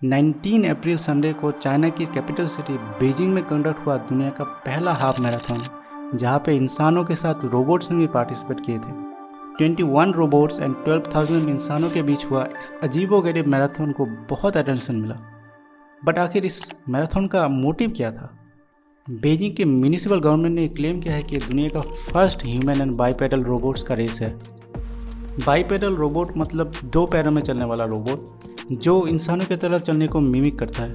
19 अप्रैल Sunday को China की capital city Beijing में कंडक्ट हुआ दुनिया का पहला हाफ मैराथन, जहां पे इंसानों के साथ रोबोट्स ने भी पार्टिसिपेट किए थे। 21 रोबोट्स एंड 12,000 इंसानों के बीच हुआ इस अजीबोगरीब मैराथन को बहुत अटेंशन मिला। बट आखिर इस मैराथन का मोटिव क्या था? बीजिंग के म्यूनिसिपल गवर्नमेंट ने क्लेम किया है कि दुनिया का first human and bipedal robots का रेस है। बाईपेडल रोबोट मतलब दो पैरों में चलने वाला रोबोट जो इंसानों की तरह चलने को मिमिक करता है।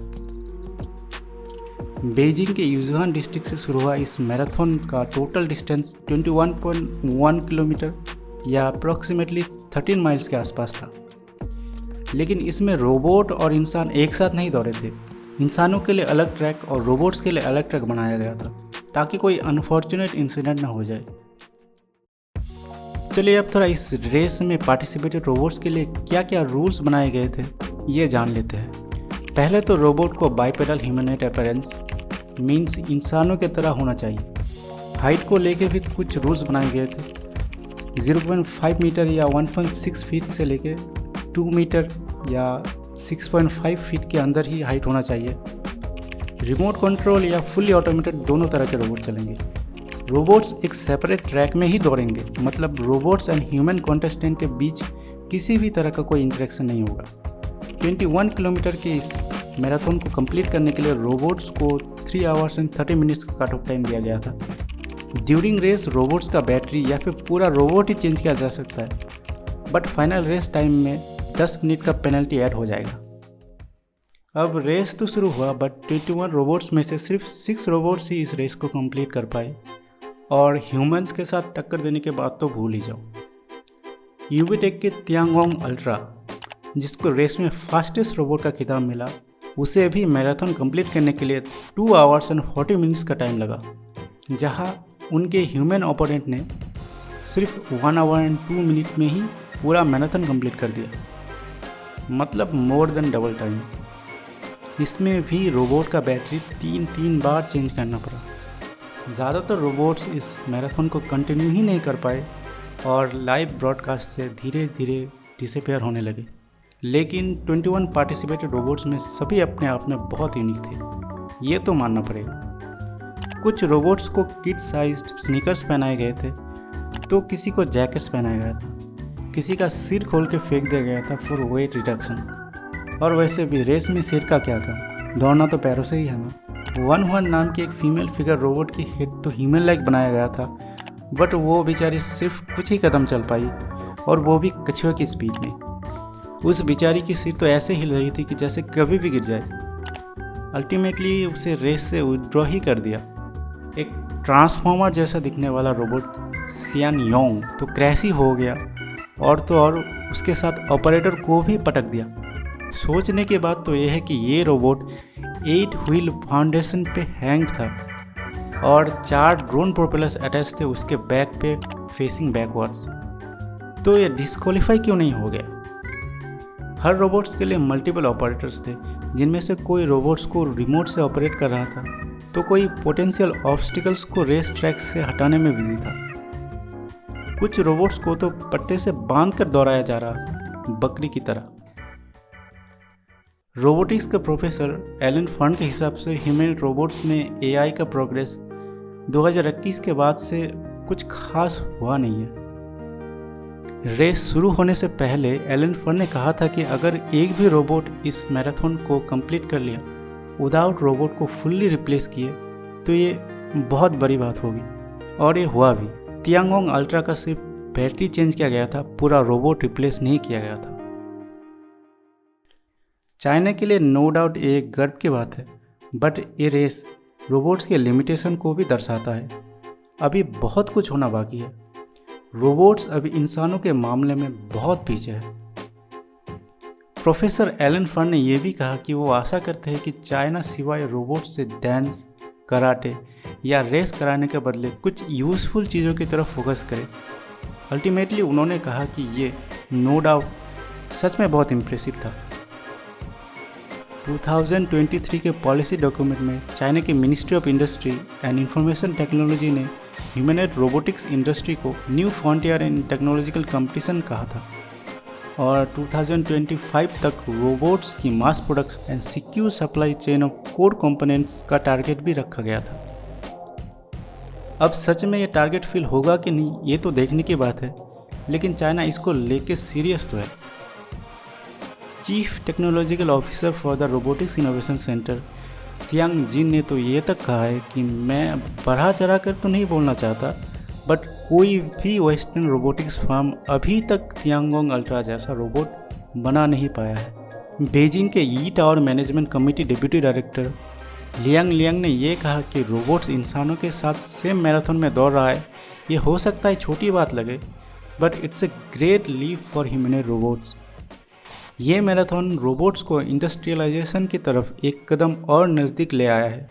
बीजिंग के यूजुआन डिस्ट्रिक्ट से शुरू हुआ इस मैराथन का टोटल डिस्टेंस 21.1 किलोमीटर या अप्रॉक्सीमेटली 13 माइल्स के आसपास था। लेकिन इसमें रोबोट और इंसान एक साथ नहीं दौड़े थे। इंसानों के लिए अलग ट्रैक और रोबोट्स के लिए अलग ट्रैक बनाया गया था ताकि कोई अनफॉर्चुनेट इंसिडेंट ना हो जाए। चलिए अब थोड़ा इस रेस में पार्टिसिपेटेड रोबोट्स के लिए क्या क्या रूल्स बनाए गए थे ये जान लेते हैं। पहले तो रोबोट को बाईपेडल ह्यूमनॉइड अपीयरेंस मीन्स इंसानों की तरह होना चाहिए। हाइट को लेकर भी कुछ रूल्स बनाए गए थे। 0.5 मीटर या 1.6 फीट से लेकर 2 मीटर या 6.5 फीट के अंदर ही हाइट होना चाहिए। रिमोट कंट्रोल या फुल्ली ऑटोमेटेड दोनों तरह के रोबोट चलेंगे। रोबोट्स एक सेपरेट ट्रैक में ही दौड़ेंगे, मतलब रोबोट्स एंड ह्यूमन कॉन्टेस्टेंट के बीच किसी भी तरह का कोई इंटरेक्शन नहीं होगा। 21 किलोमीटर के इस मैराथन को कंप्लीट करने के लिए रोबोट्स को 3 आवर्स एंड 30 मिनट्स का कट ऑफ टाइम दिया गया था। ड्यूरिंग रेस रोबोट्स का बैटरी या फिर पूरा रोबोट ही चेंज किया जा सकता है, बट फाइनल रेस टाइम में 10 मिनट का पेनल्टी ऐड हो जाएगा। अब रेस तो शुरू हुआ, बट 21 रोबोट्स में से सिर्फ 6 रोबोट्स ही इस रेस को कंप्लीट कर पाए और ह्यूमंस के साथ टक्कर देने के बाद तो भूल ही जाओ। यूबीटेक के तियांगोंग अल्ट्रा, जिसको रेस में फास्टेस्ट रोबोट का खिताब मिला, उसे भी मैराथन कंप्लीट करने के लिए 2 आवर्स एंड 40 मिनट्स का टाइम लगा, जहां उनके ह्यूमन ओपोनेंट ने सिर्फ 1 आवर एंड 2 मिनट में ही पूरा मैराथन कंप्लीट कर दिया, मतलब मोर देन डबल टाइम। इसमें भी रोबोट का बैटरी 3 बार चेंज करना पड़ा। ज़्यादातर रोबोट्स इस मैराथन को कंटिन्यू ही नहीं कर पाए और लाइव ब्रॉडकास्ट से धीरे धीरे डिसअपीयर होने लगे। लेकिन 21 पार्टिसिपेटेड रोबोट्स में सभी अपने आप में बहुत यूनिक थे, ये तो मानना पड़ेगा। कुछ रोबोट्स को किड साइज्ड स्नीकर्स पहनाए गए थे, तो किसी को जैकेट्स पहनाया गया था, किसी का सिर खोल के फेंक दिया गया था फॉर वेट रिडक्शन। और वैसे भी रेस में सिर का क्या काम, दौड़ना तो पैरों से ही है ना। वन हुआन नाम की एक फीमेल फिगर रोबोट की हेड तो ह्यूमन लाइक बनाया गया था, बट वो बेचारी सिर्फ कुछ ही कदम चल पाई, और वो भी कछुए की स्पीड में। उस बेचारी की सिर तो ऐसे हिल रही थी कि जैसे कभी भी गिर जाए। अल्टीमेटली उसे रेस से विड्रॉ ही कर दिया। एक ट्रांसफॉर्मर जैसा दिखने वाला रोबोट सियान योंग तो क्रैश ही हो गया, और तो और उसके साथ ऑपरेटर को भी पटक दिया। सोचने के बाद तो यह है कि ये रोबोट 8 व्हील फाउंडेशन पे हैंग था और 4 ड्रोन प्रोपेलर्स अटैच थे उसके बैक पे फेसिंग बैकवर्ड्स। तो ये डिस्क्वालीफाई क्यों नहीं हो गया? हर रोबोट्स के लिए मल्टीपल ऑपरेटर्स थे, जिनमें से कोई रोबोट्स को रिमोट से ऑपरेट कर रहा था, तो कोई पोटेंशियल ऑब्स्टिकल्स को रेस ट्रैक से हटाने में बिजी था। कुछ रोबोट्स को तो पट्टे से बांध कर दौड़ाया जा रहा था, बकरी की तरह। रोबोटिक्स के प्रोफेसर एलन फर्न के हिसाब से ह्यूमन रोबोट्स में एआई का प्रोग्रेस 2021 के बाद से कुछ खास हुआ नहीं है। रेस शुरू होने से पहले एलन फर्न ने कहा था कि अगर एक भी रोबोट इस मैराथन को कंप्लीट कर लिया विदाउट रोबोट को फुल्ली रिप्लेस किए तो ये बहुत बड़ी बात होगी, और ये हुआ भी। तियांगोंग अल्ट्रा का सिर्फ बैटरी चेंज किया गया था, पूरा रोबोट रिप्लेस नहीं किया गया था। चाइना के लिए नो डाउट ये एक गर्व की बात है, बट ये रेस रोबोट्स के लिमिटेशन को भी दर्शाता है। अभी बहुत कुछ होना बाकी है। रोबोट्स अभी इंसानों के मामले में बहुत पीछे है। प्रोफेसर एलन फर्न ने यह भी कहा कि वो आशा करते हैं कि चाइना सिवाय रोबोट से डांस, कराटे या रेस कराने के बदले कुछ यूज़फुल चीज़ों की तरफ फोकस करे। अल्टीमेटली उन्होंने कहा कि ये नो डाउट सच में बहुत इम्प्रेसिव था। 2023 के पॉलिसी डॉक्यूमेंट में चाइना की ministry of industry and information technology ने ह्यूमनॉइड रोबोटिक्स इंडस्ट्री को न्यू फ्रंटियर इन टेक्नोलॉजिकल कंपटीशन कहा था। और 2025 तक रोबोट्स की mass production and secure supply chain of core components का टारगेट भी रखा गया था। अब सच में ये टारगेट फिल होगा कि नहीं ये तो देखने की बात है, लेकिन चाइना इसको लेके सीरियस तो है। Chief technological officer for the robotics innovation centre Tiang Jin ने तो ये तक कहा है कि मैं बढ़ा चढ़ा कर तो नहीं बोलना चाहता, बट कोई भी वेस्टर्न रोबोटिक्स फर्म अभी तक थियांगोंग अल्ट्रा जैसा रोबोट बना नहीं पाया है। बीजिंग के E tower management committee deputy director Liang Liang ने यह कहा कि रोबोट्स इंसानों के साथ सेम मैराथन में दौड़ रहा है। ये हो सकता है छोटी बात लगे, but it's a great leap for humanoid robots. ये मैराथन रोबोट्स को इंडस्ट्रियलाइजेशन की तरफ एक कदम और नज़दीक ले आया है।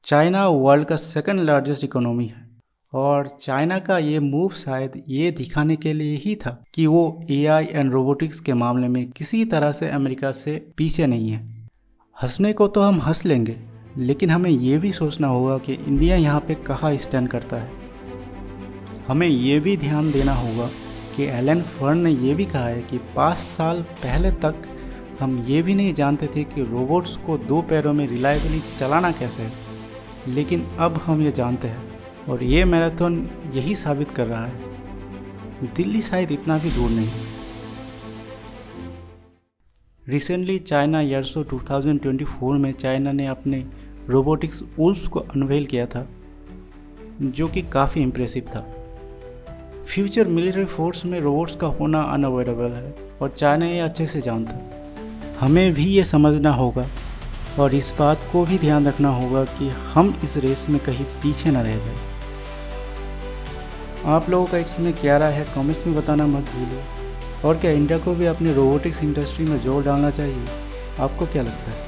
चाइना वर्ल्ड का सेकंड लार्जेस्ट इकोनॉमी है और चाइना का ये मूव शायद ये दिखाने के लिए ही था कि वो एआई एंड रोबोटिक्स के मामले में किसी तरह से अमेरिका से पीछे नहीं है। हंसने को तो हम हंस लेंगे, लेकिन हमें ये भी सोचना होगा कि इंडिया यहाँ पे कहाँ स्टैंड करता है। हमें ये भी ध्यान देना होगा कि एलन फर्न ने यह भी कहा है कि 5 साल पहले तक हम ये भी नहीं जानते थे कि रोबोट्स को 2 पैरों में रिलायबली चलाना कैसे है, लेकिन अब हम ये जानते हैं और ये मैराथन यही साबित कर रहा है। दिल्ली शायद इतना भी दूर नहीं। रिसेंटली चाइना ईयर शो 2024 में चाइना ने अपने रोबोटिक्स वुल्फ को अनवेल किया था, जो कि काफ़ी इम्प्रेसिव था। फ्यूचर मिलिट्री फोर्स में रोबोट्स का होना अनअवॉइडेबल है और चाइना ये अच्छे से जानता है। हमें भी ये समझना होगा और इस बात को भी ध्यान रखना होगा कि हम इस रेस में कहीं पीछे न रह जाए। आप लोगों का इसमें क्या राय है कमेंट्स में बताना मत भूलिए। और क्या इंडिया को भी अपनी रोबोटिक्स इंडस्ट्री में जोर डालना चाहिए? आपको क्या लगता है?